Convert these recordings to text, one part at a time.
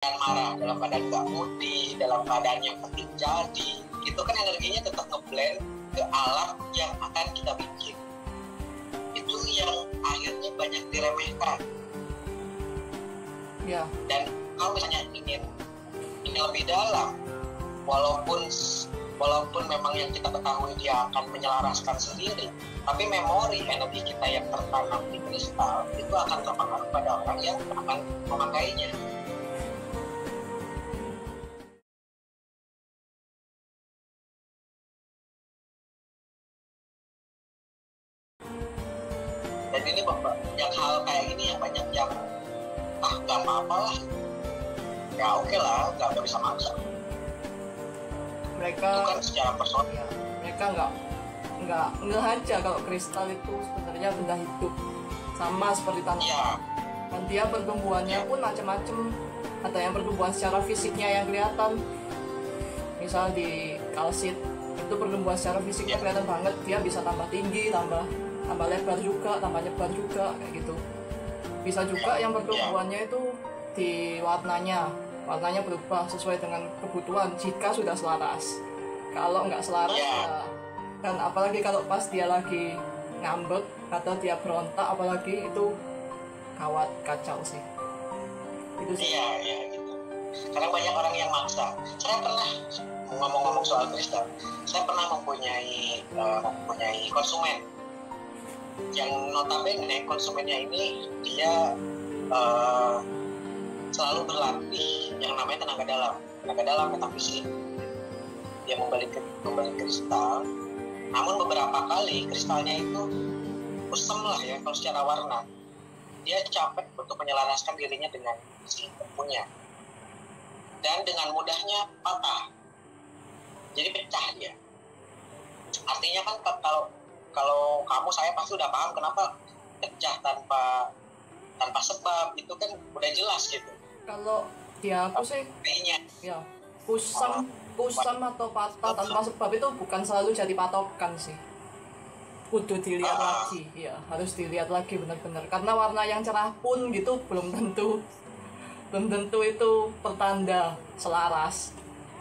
marah, dalam keadaan nggak moody, dalam keadaan yang penting jadi, itu kan energinya tetap ngeblend ke alat yang akan kita bikin. Itu yang akhirnya banyak diremehkan. Ya. Dan kalau misalnya ingin lebih dalam, walaupun memang yang kita ketahui dia akan menyelaraskan sendiri, tapi memori energi kita yang tertanam di kristal itu akan terpengaruh pada orang yang akan memakainya. Dan ini banyak hal kayak ini yang banyak yang nggak apa-apa lah, ya oke lah, nggak bisa maksa. Mereka itu kan secara personal ya, mereka nggak aja kalau kristal itu sebenarnya benda hidup, sama seperti tanah. Ya. Dan dia pertumbuhannya pun macam-macam. Ada yang pertumbuhan secara fisiknya yang kelihatan, misal di kalsit itu pertumbuhan secara fisiknya kelihatan banget, dia bisa tambah tinggi, tambah lebar juga, tambah nyebar juga, kayak gitu. Bisa juga yang pertumbuhannya itu di warnanya berubah sesuai dengan kebutuhan jika sudah selaras. Kalau nggak selaras ya, dan apalagi kalau pas dia lagi ngambek atau dia berontak, apalagi itu gawat, kacau sih. Itu sih. Iya gitu. Karena banyak orang yang maksa. Saya pernah ngomong-ngomong soal kristal, saya pernah mempunyai konsumen yang notabene konsumennya ini dia selalu berlatih yang namanya tenaga dalam metafisik. Dia membeli kristal, namun beberapa kali kristalnya itu kusam lah ya kalau secara warna. Dia capek untuk menyelaraskan dirinya dengan si punya, dan dengan mudahnya patah, jadi pecah dia. Artinya kan kalau kamu, saya pasti udah paham kenapa pecah tanpa sebab, itu kan udah jelas gitu. Kalau dia aku sih ya kusam atau patah tanpa sebab itu bukan selalu jadi patokan sih. Kudu dilihat lagi, ya harus dilihat lagi benar-benar, karena warna yang cerah pun gitu belum tentu itu pertanda selaras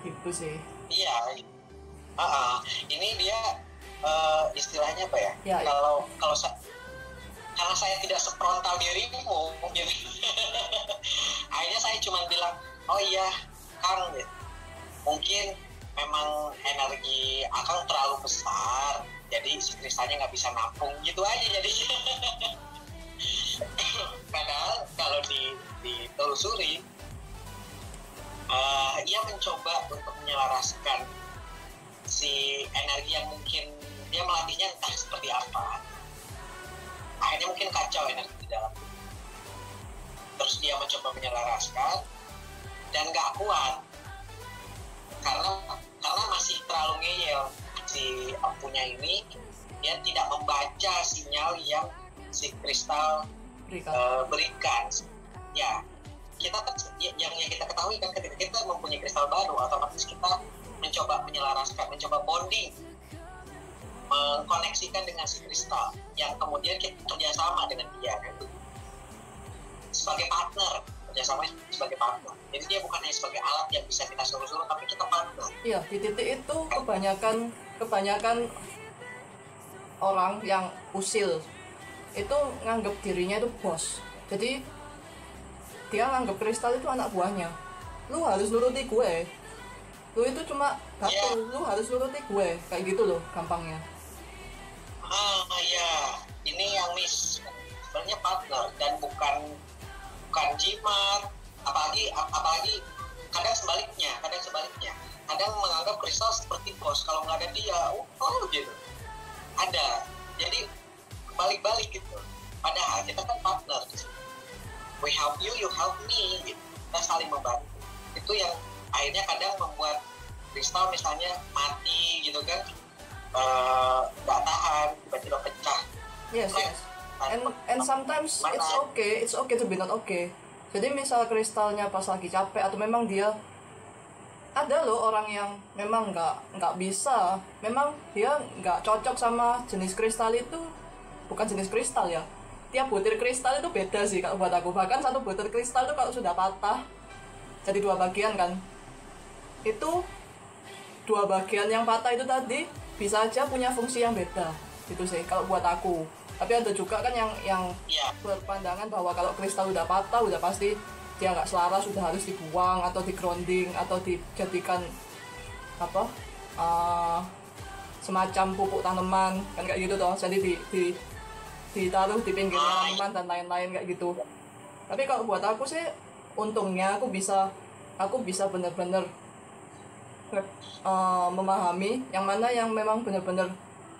gitu sih. Iya. Ini dia istilahnya apa ya? Karena saya tidak seprontal dirimu gitu. Akhirnya saya cuma bilang, oh iya Kang, gitu. Mungkin memang energi Akang terlalu besar, jadi si kristalnya nggak bisa nampung gitu aja jadinya. Padahal kalau ditelusuri, ia mencoba untuk menyelaraskan si energi yang mungkin dia melatihnya entah seperti apa. Akhirnya mungkin kacau energi di dalam. Terus dia mencoba menyelaraskan dan nggak kuat karena masih terlalu ngeyel si empunya ini. Dia tidak membaca sinyal yang si kristal berikan. Ya, kita kan yang kita ketahui kan, ketika kita mempunyai kristal baru, otomatis kita mencoba menyelaraskan, mencoba bonding, mengkoneksikan dengan si kristal yang kemudian kita kerjasama dengan dia kan? Sebagai partner, kerjasama sebagai partner. Jadi dia bukan hanya sebagai alat yang bisa kita suruh-suruh, tapi kita partner. Iya, di titik itu kebanyakan orang yang usil itu nganggap dirinya itu bos. Jadi dia nganggap kristal itu anak buahnya. Lu harus nuruti gue. Lu itu cuma batu, lu harus nuruti gue. Kayak gitu loh gampangnya. Ini yang miss. Sebenarnya partner dan bukan jimat. Apalagi kadang sebaliknya. Kadang menganggap kristal seperti bos. Kalau nggak ada dia, gitu. Ada. Jadi balik-balik gitu. Padahal kita kan partner. We help you, you help me. Gitu. Kita saling membantu. Itu yang akhirnya kadang membuat kristal misalnya mati gitu kan, nggak tahan, tiba-tiba pecah. Yes. And sometimes it's okay to be not okay. Jadi misal kristalnya pas lagi capek atau memang dia ada loh orang yang memang nggak bisa, memang dia nggak cocok sama jenis kristal itu, bukan jenis kristal ya. Tiap butir kristal itu beda sih kalau buat aku. Bahkan satu butir kristal itu kalau sudah patah jadi dua bagian kan. Itu dua bagian yang patah itu tadi bisa aja punya fungsi yang beda itu sih kalau buat aku. Tapi ada juga kan yang berpandangan bahwa kalau kristal udah patah udah pasti dia nggak selaras, sudah harus dibuang atau di grounding atau dijadikan apa semacam pupuk tanaman kan kayak gitu toh. Jadi ditaruh di pinggir tanaman dan lain-lain kayak gitu. Tapi kalau buat aku sih untungnya aku bisa benar-benar memahami yang mana yang memang benar-benar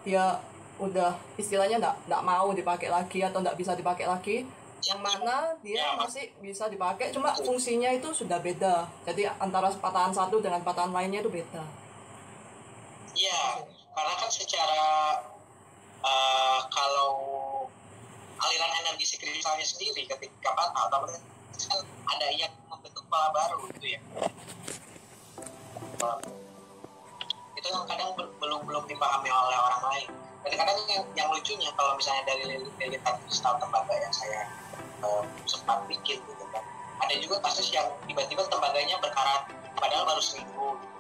dia udah istilahnya nggak mau dipakai lagi atau nggak bisa dipakai lagi, yang mana dia masih bisa dipakai cuma fungsinya itu sudah beda. Jadi antara patahan satu dengan patahan lainnya itu beda. Iya, karena kan secara kalau aliran energi si kristalnya sendiri ketika patah otomatis kan ada yang membentuk pola baru gitu ya. Itu yang kadang belum dipahami oleh orang lain. Dan kadang yang lucunya kalau misalnya dari lilitan kristal tembaga yang saya sempat bikin gitu kan, ada juga kasus yang tiba-tiba tembaganya berkarat padahal baru seminggu gitu.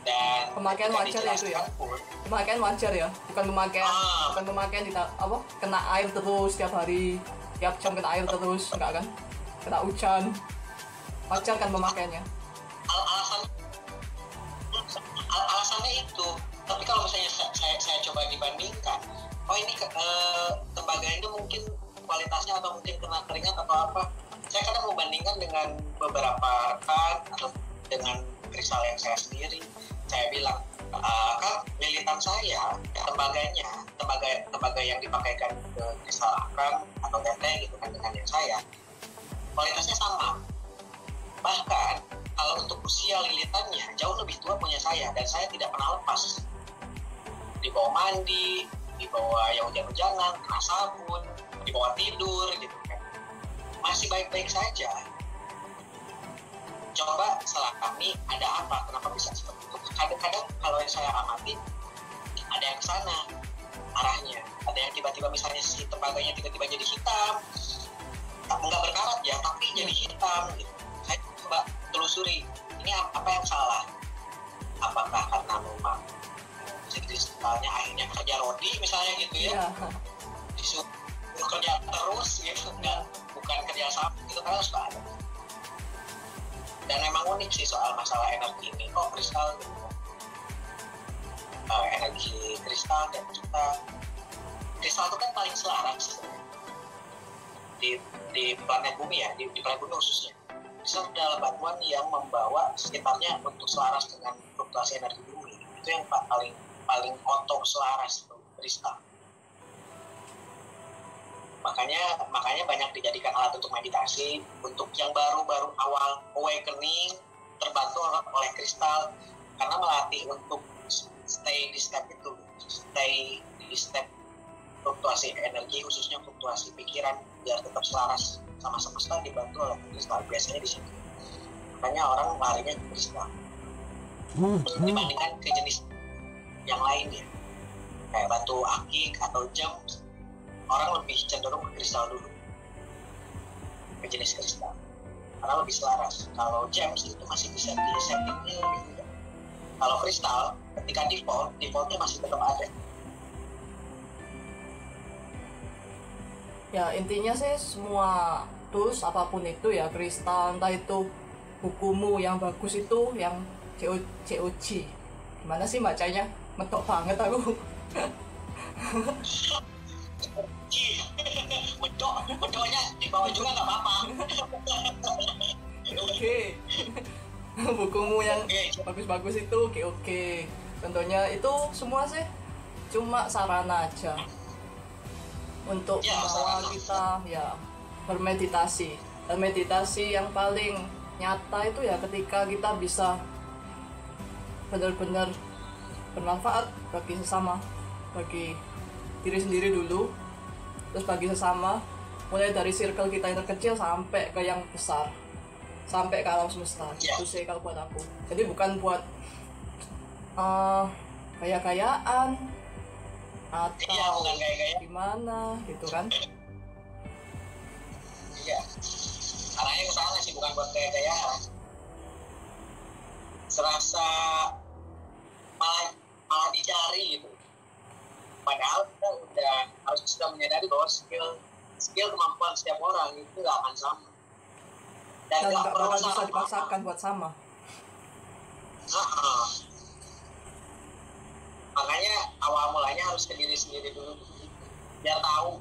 Dan pemakaian wajar ya itu ya, pemakaian wajar ya, bukan pemakaian kena air terus tiap hari, tiap jam kena air terus, enggak kan, kena hujan, wajar kan pemakaiannya. Alasannya itu. Tapi kalau misalnya saya coba dibandingkan, ini tembaga itu mungkin kualitasnya atau mungkin kena keringat atau apa, saya kadang membandingkan dengan beberapa rekan atau dengan kristal yang saya sendiri. Saya bilang, kan lilitan saya, tembaga yang dipakaikan ke kristal akar atau teteh gitu kan dengan yang saya, kualitasnya sama. Bahkan kalau untuk usia lilitannya jauh lebih tua punya saya, dan saya tidak pernah lepas. Dibawa mandi, dibawa ya hujan-hujanan, kena sabun, dibawa tidur gitu kan, masih baik-baik saja. Coba selami ada apa, kenapa bisa seperti itu? Kadang-kadang kalau yang saya amati ada yang kesana arahnya, ada yang tiba-tiba misalnya si tembaganya tiba-tiba jadi hitam, nggak berkarat ya tapi jadi hitam gitu. Saya coba telusuri ini apa yang salah, apakah karena memang kristalnya akhirnya kerja rodi misalnya gitu ya, disuruh kerja terus gitu, bukan kerja sama gitu kan, harus ada. Dan memang unik sih soal masalah energi ini, kok kristal gitu, energi kristal dan kita, kristal itu kan paling selaras di planet bumi ya, di planet bumi khususnya. Kristal adalah batuan yang membawa sekitarnya untuk selaras dengan fluktuasi energi bumi. Itu yang paling otot selaras kristal. Makanya banyak dijadikan alat untuk meditasi, untuk yang baru awal awakening terbantu oleh kristal, karena melatih untuk stay di step itu, stay di step fluktuasi energi, khususnya fluktuasi pikiran, biar tetap selaras sama semesta, dibantu oleh kristal. Biasanya di situ. Makanya orang larinya ke kristal dibandingkan ke jenis yang lainnya kayak batu akik atau jam. Orang lebih cenderung ke kristal dulu, ke jenis kristal, karena lebih selaras. Kalau gems itu masih bisa di settingnya lebih mudah. Kalau kristal ketika defaultnya masih tetap ada. Ya intinya sih semua tools apapun itu ya, kristal entah itu bukumu yang bagus itu yang COG gimana sih bacanya, metok banget aku. Bedoknya di bawah juga nggak apa-apa. Oke. Bukumu yang bagus-bagus itu oke. Tentunya itu semua sih cuma sarana aja untuk membawa kita ya bermeditasi. Dan meditasi yang paling nyata itu ya ketika kita bisa benar-benar bermanfaat bagi sesama, bagi diri sendiri dulu, terus bagi sesama, mulai dari circle kita yang terkecil sampai ke yang besar, sampai ke alam semesta. Itu sih kalau buat aku. Jadi bukan buat kaya-kayaan atau gimana gitu kan. Iya, arahnya ke sana sih bukan buat gaya-gayaan. Serasa malah dicari gitu. Padahal kita harus sudah menyadari bahwa skill kemampuan setiap orang itu nggak akan sama. Dan nggak perlu bisa dipaksakan buat sama. Makanya awal mulanya harus ke diri sendiri dulu, biar tahu,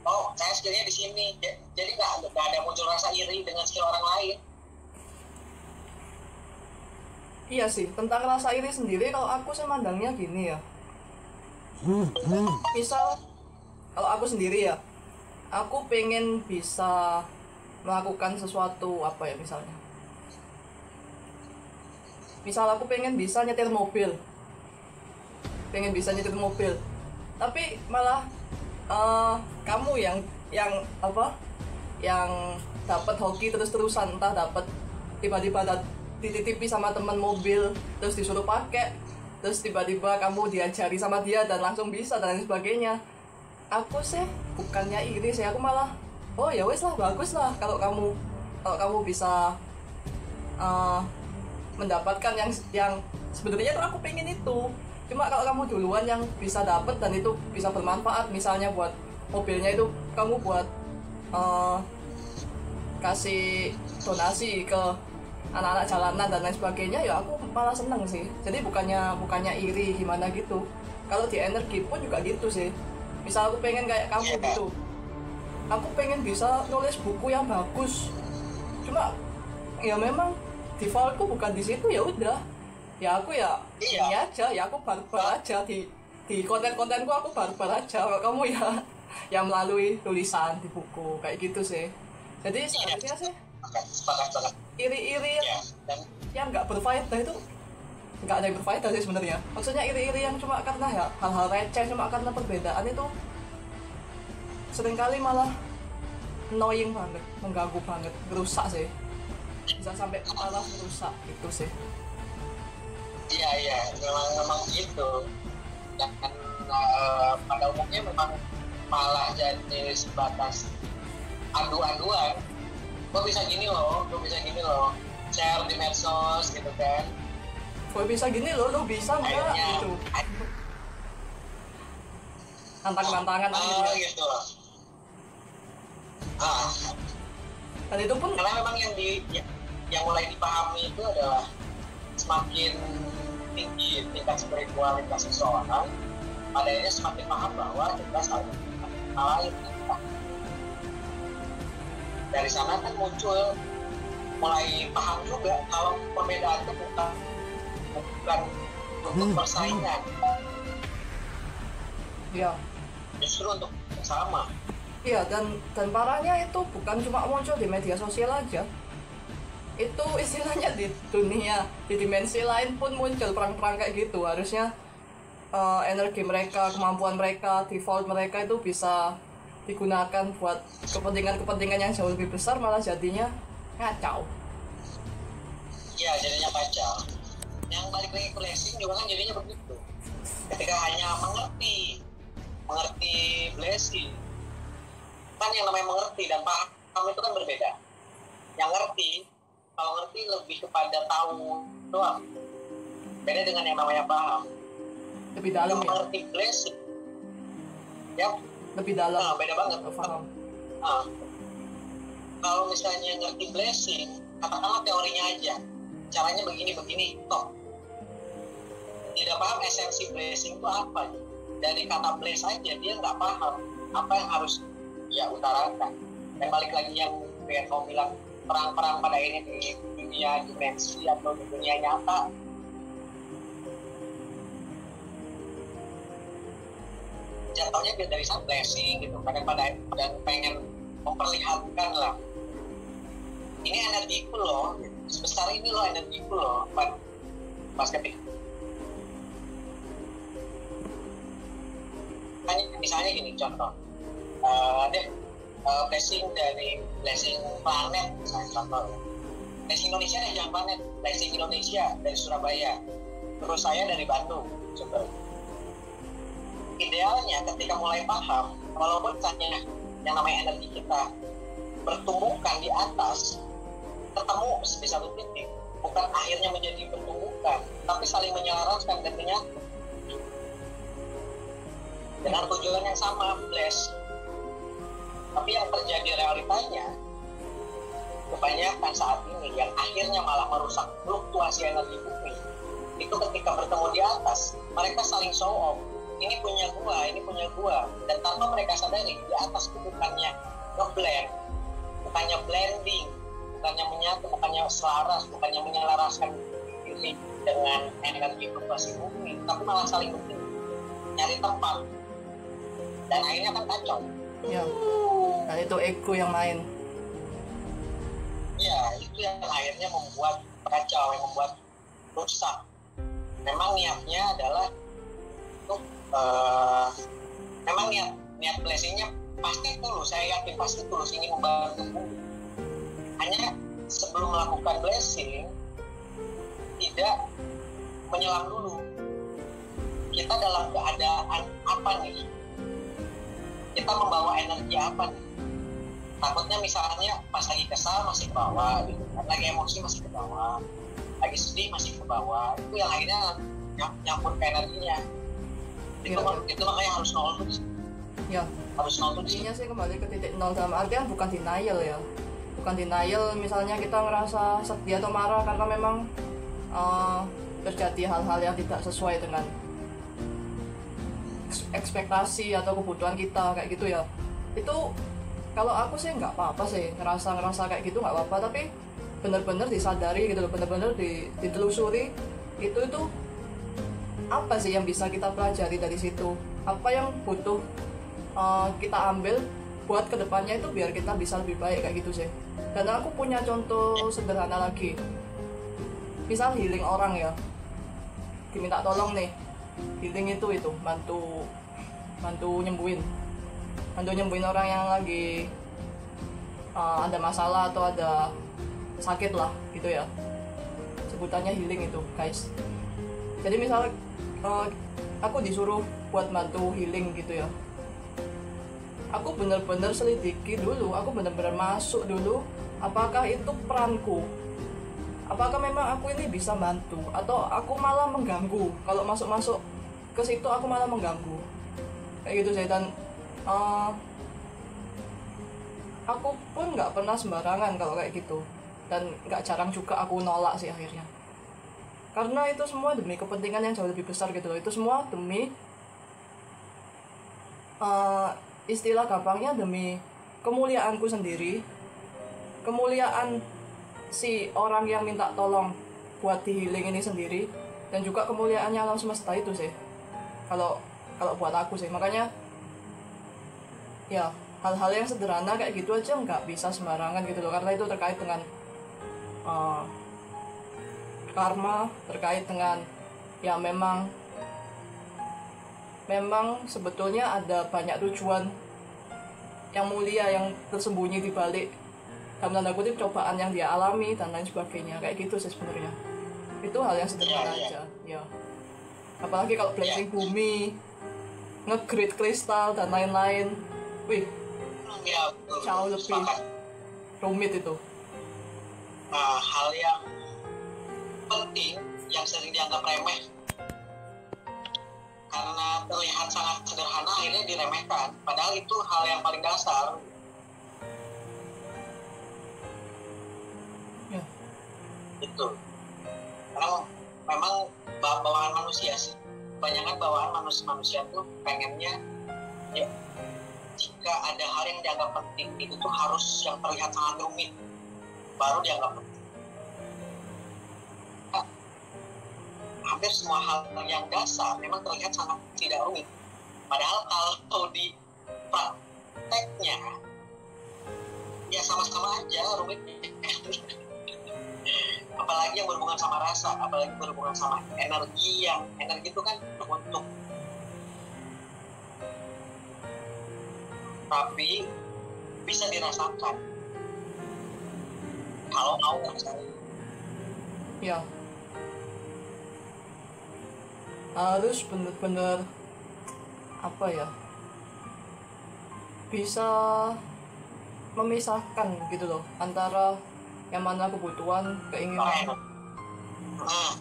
oh saya skillnya di sini, jadi nggak ada muncul rasa iri dengan skill orang lain. Iya sih, tentang rasa iri sendiri kalau aku sih mandangnya gini ya. Misal kalau aku sendiri ya, aku pengen bisa melakukan sesuatu apa ya misalnya. Misal aku pengen bisa nyetir mobil. Tapi malah kamu yang dapat hoki terus-terusan, entah dapat tiba-tiba dititipi sama teman mobil terus disuruh pakai, terus tiba-tiba kamu diajari sama dia dan langsung bisa dan lain sebagainya. Aku sih bukannya iri sih, aku malah oh ya wes lah, bagus lah kalau kamu bisa mendapatkan yang sebenarnya tuh aku pengen itu. Cuma kalau kamu duluan yang bisa dapat dan itu bisa bermanfaat, misalnya buat mobilnya itu kamu buat kasih donasi ke anak-anak jalanan dan lain sebagainya, ya aku malah seneng sih. Jadi bukannya iri gimana gitu. Kalau di energi pun juga gitu sih. Misal aku pengen kayak kamu gitu, aku pengen bisa nulis buku yang bagus. Cuma ya memang defaultku bukan di situ, ya udah. Ya aku ya ini aja, ya aku barbar aja di konten-kontenku, aku barbar aja. Kalau kamu ya melalui tulisan di buku kayak gitu sih. Jadi seharusnya sih iri-iri yang nggak berfaedah itu nggak ada yang berfaedah sih sebenarnya. Maksudnya iri-iri yang cuma karena ya hal-hal receh, cuma karena perbedaan itu seringkali malah annoying banget, mengganggu banget, merusak sih. Bisa sampai malah merusak itu sih. Iya, memang gitu. Dan pada umumnya memang malah jadi sebatas adu-aduan. Gue bisa gini loh, share di medsos gitu kan. Gue bisa gini loh, lo bisa nggak gitu. Tantang-tantangan akhirnya. Gitu. Dan itu pun karena memang yang mulai dipahami itu adalah semakin tinggi tingkat spiritualitas seseorang, padanya semakin paham bahwa kita saling lain. Dari sana kan muncul mulai paham juga kalau perbedaan itu bukan untuk persaingan, ya justru untuk bersama. Iya, dan parahnya itu bukan cuma muncul di media sosial aja. Itu istilahnya di dunia, di dimensi lain pun muncul perang-perang kayak gitu. Harusnya energi mereka, kemampuan mereka, default mereka itu bisa digunakan buat kepentingan-kepentingan yang jauh lebih besar, malah jadinya ngacau. Iya, jadinya kacau. Yang balik lagi ke blessing juga kan jadinya begitu. Ketika hanya mengerti blessing, kan yang namanya mengerti dan paham itu kan berbeda. Yang ngerti, kalau ngerti lebih kepada tahu doang, beda dengan yang namanya paham. Lebih dalam ya? Mengerti blessing ya lebih dalam. Beda banget. Paham. Kalau misalnya ngerti blessing, katakanlah teorinya aja, caranya begini toh tidak paham esensi blessing itu apa. Dari kata bless aja dia nggak paham apa yang harus dia utarakan. Dan balik lagi yang kamu bilang, perang-perang pada ini di dunia dimensi atau di dunia nyata, jatuhnya dia dari sana blessing gitu, dan pengen memperlihatkan lah, ini energiku loh, sebesar ini loh energiku loh, pas ketik misalnya gini contoh, blessing dari blessing planet misalnya contoh, blessing Indonesia dari jangan planet, blessing Indonesia dari Surabaya, terus saya dari Bandung coba. Idealnya ketika mulai paham, walaupun misalnya yang namanya energi kita bertumbuhkan di atas, ketemu di satu titik, bukan akhirnya menjadi pertumbukan, tapi saling menyelaraskan dan menyatu dengan tujuan yang sama, bless. Tapi yang terjadi realitanya kebanyakan saat ini yang akhirnya malah merusak fluktuasi energi bumi itu ketika bertemu di atas, mereka saling show off, ini punya gua, dan tanpa mereka sadari di atas itu bukannya ngeblend, bukannya blending, bukannya menyatu, bukannya selaras, bukannya menyelaraskan diri dengan energi fluktuasi bumi, tapi malah saling bertemu, nyari tempat, dan akhirnya kan kacau. Ya, dan itu ego yang main. Ya, itu yang akhirnya membuat kacau, yang membuat rusak. Memang niatnya adalah untuk memang niat blessingnya pasti tulus, saya yakin pasti tulus ingin membantu bumi. Hanya sebelum melakukan blessing tidak menyelam dulu, kita dalam keadaan apa nih, kita membawa energi apa nih. Takutnya misalnya pas lagi kesal masih ke bawah gitu kan, lagi emosi masih ke bawah, lagi sedih masih ke bawah, itu yang akhirnya nyampur ke energinya. Itu makanya harus nol tuh. Ya, harus nol tuh. intinya sih kembali ke titik nol, dalam artian bukan denial ya, bukan denial misalnya kita ngerasa sedih atau marah karena memang terjadi hal-hal yang tidak sesuai dengan ekspektasi atau kebutuhan kita kayak gitu ya. Itu kalau aku sih nggak apa-apa sih, ngerasa kayak gitu nggak apa-apa, tapi benar-benar disadari gitu loh, benar-benar ditelusuri itu apa sih yang bisa kita pelajari dari situ, apa yang butuh kita ambil buat kedepannya itu biar kita bisa lebih baik kayak gitu sih. Dan aku punya contoh sederhana lagi, misal healing orang ya, diminta tolong nih, healing itu bantu nyembuhin orang yang lagi ada masalah atau ada sakit lah gitu ya, sebutannya healing itu guys. Jadi misal aku disuruh buat bantu healing gitu ya, aku benar-benar selidiki dulu, aku benar-benar masuk dulu apakah itu peranku, apakah memang aku ini bisa bantu atau aku malah mengganggu. Kalau masuk ke situ aku malah mengganggu kayak gitu sih. Dan aku pun nggak pernah sembarangan kalau kayak gitu, dan nggak jarang juga aku nolak sih akhirnya, karena itu semua demi kepentingan yang jauh lebih besar gitu loh. Itu semua demi istilah gampangnya demi kemuliaanku sendiri, kemuliaan si orang yang minta tolong buat di healing ini sendiri, dan juga kemuliaannya alam semesta itu sih kalau buat aku sih. Makanya ya hal-hal yang sederhana kayak gitu aja nggak bisa sembarangan gitu loh, karena itu terkait dengan karma, terkait dengan ya memang sebetulnya ada banyak tujuan yang mulia yang tersembunyi di balik dalam tanda kutip cobaan yang dia alami dan lain sebagainya kayak gitu sih sebenarnya. Itu hal yang sederhana aja ya. Apalagi kalau blessing bumi, nge-grid kristal dan lain-lain, wih ya, jauh lebih rumit itu. Nah, hal yang penting yang sering dianggap remeh karena terlihat sangat sederhana akhirnya diremehkan, padahal itu hal yang paling dasar. Ya. Itu karena memang bawaan manusia sih, kebanyakan bawaan manusia tuh pengennya ya, jika ada hal yang dianggap penting itu tuh harus yang terlihat sangat rumit baru dianggap penting. Hampir semua hal yang dasar memang terlihat sangat tidak rumit, padahal kalau di prakteknya ya sama-sama aja rumitnya. Apalagi yang berhubungan sama rasa, apalagi berhubungan sama energi itu kan untuk tapi bisa dirasakan kalau mau ngerasain. Ya, harus bener-bener apa ya, bisa memisahkan gitu loh antara yang mana kebutuhan, keinginan, Nah,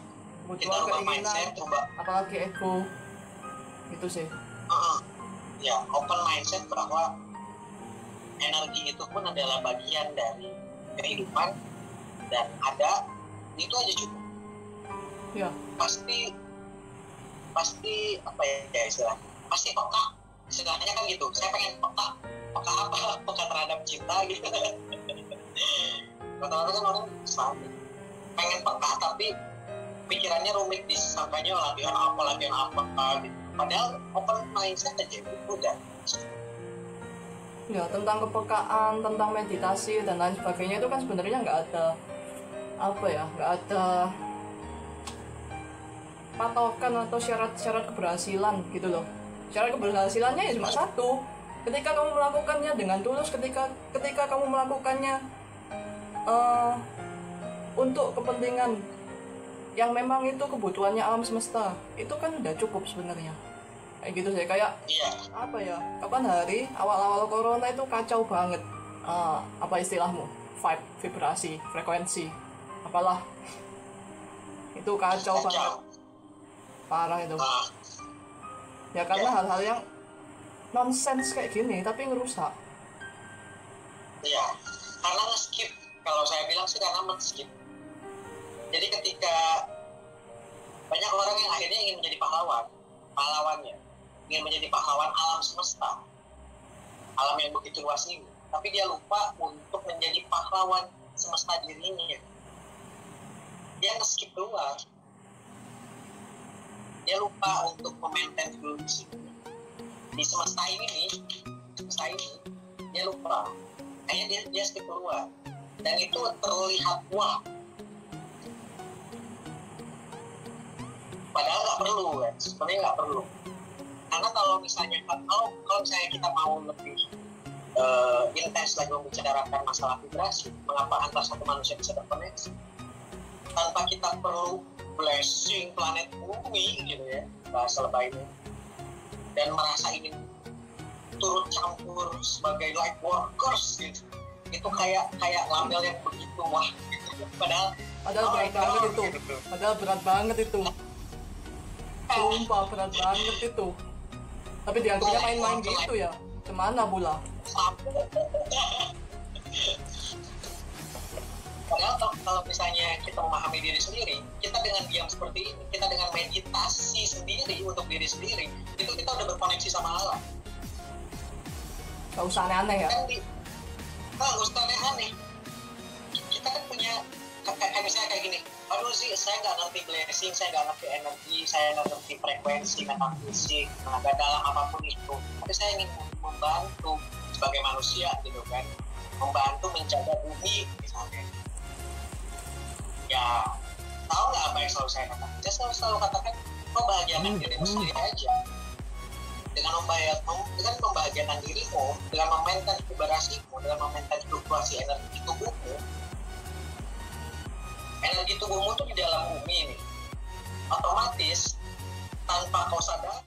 kita kebutuhan, rubah keinginan, mindset, rubah apalagi ego, itu sih. ya open mindset bahwa energi itu pun adalah bagian dari kehidupan dan ada itu aja cukup. Ya, pasti apa ya istilah, pasti peka, istilahnya kan gitu. Saya pengen peka apa, peka terhadap cinta gitu. Rata-rata kan orang sama pengen peka tapi pikirannya rumit, disangkanya latihan apa gitu, padahal open mindset aja udah. ya tentang kepekaan, tentang meditasi dan lain sebagainya itu kan sebenarnya nggak ada patokan atau syarat-syarat keberhasilan gitu loh. Syarat keberhasilannya ya cuma satu, ketika kamu melakukannya dengan tulus, ketika kamu melakukannya untuk kepentingan yang memang itu kebutuhannya alam semesta, itu kan udah cukup sebenarnya. Kayak gitu sih, kayak apa ya, kapan hari awal-awal corona itu kacau banget, apa istilahmu, vibrasi, frekuensi, apalah itu kacau banget, parah itu. Ya karena hal-hal yang nonsens kayak gini tapi ngerusak. Iya, karena nge-skip, kalau saya bilang sih karena men-skip. Jadi ketika banyak orang yang akhirnya ingin menjadi pahlawannya ingin menjadi pahlawan alam semesta, alam yang begitu luas ini, tapi dia lupa untuk menjadi pahlawan semesta dirinya. Dia nge-skip keluar, dia lupa untuk memaintain dulu di semesta ini dia lupa, akhirnya dia skip keluar, dan itu terlihat wah, padahal nggak perlu kan, sebenarnya nggak perlu. Karena kalau misalnya kita mau lebih intens lagi membicarakan masalah vibrasi, mengapa antar satu manusia bisa terkoneksi tanpa kita perlu blessing planet bumi gitu ya, bahasa lebaynya, dan merasa ingin turut campur sebagai light workers gitu. Itu kayak label yang begitu wah gitu. Padahal berat banget itu. Padahal berat banget itu. Sumpah berat banget itu. Tapi dianggapnya main-main gitu ya. Kemana pula? Padahal kalau misalnya kita memahami diri sendiri, kita dengan diam seperti ini, kita dengan meditasi sendiri untuk diri sendiri, itu kita udah berkoneksi sama alam. Gak usah aneh-aneh ya? Gak usah aneh-aneh. Kita kan punya, kayak misalnya kayak gini, aduh sih saya nggak ngerti blessing, saya nggak ngerti energi, saya nggak ngerti frekuensi, metafisik, tenaga dalam apapun itu, tapi saya ingin membantu sebagai manusia gitu kan, membantu menjaga bumi misalnya. Ya tahu nggak apa yang selalu saya katakan? Saya selalu katakan, bahagiakan dirimu sendiri aja. Dengan membahagiakan dirimu, dengan memaintain vibrasimu, dengan memaintain fluktuasi energi tubuhmu. Energi tubuhmu tuh di dalam bumi ini, otomatis tanpa kau sadar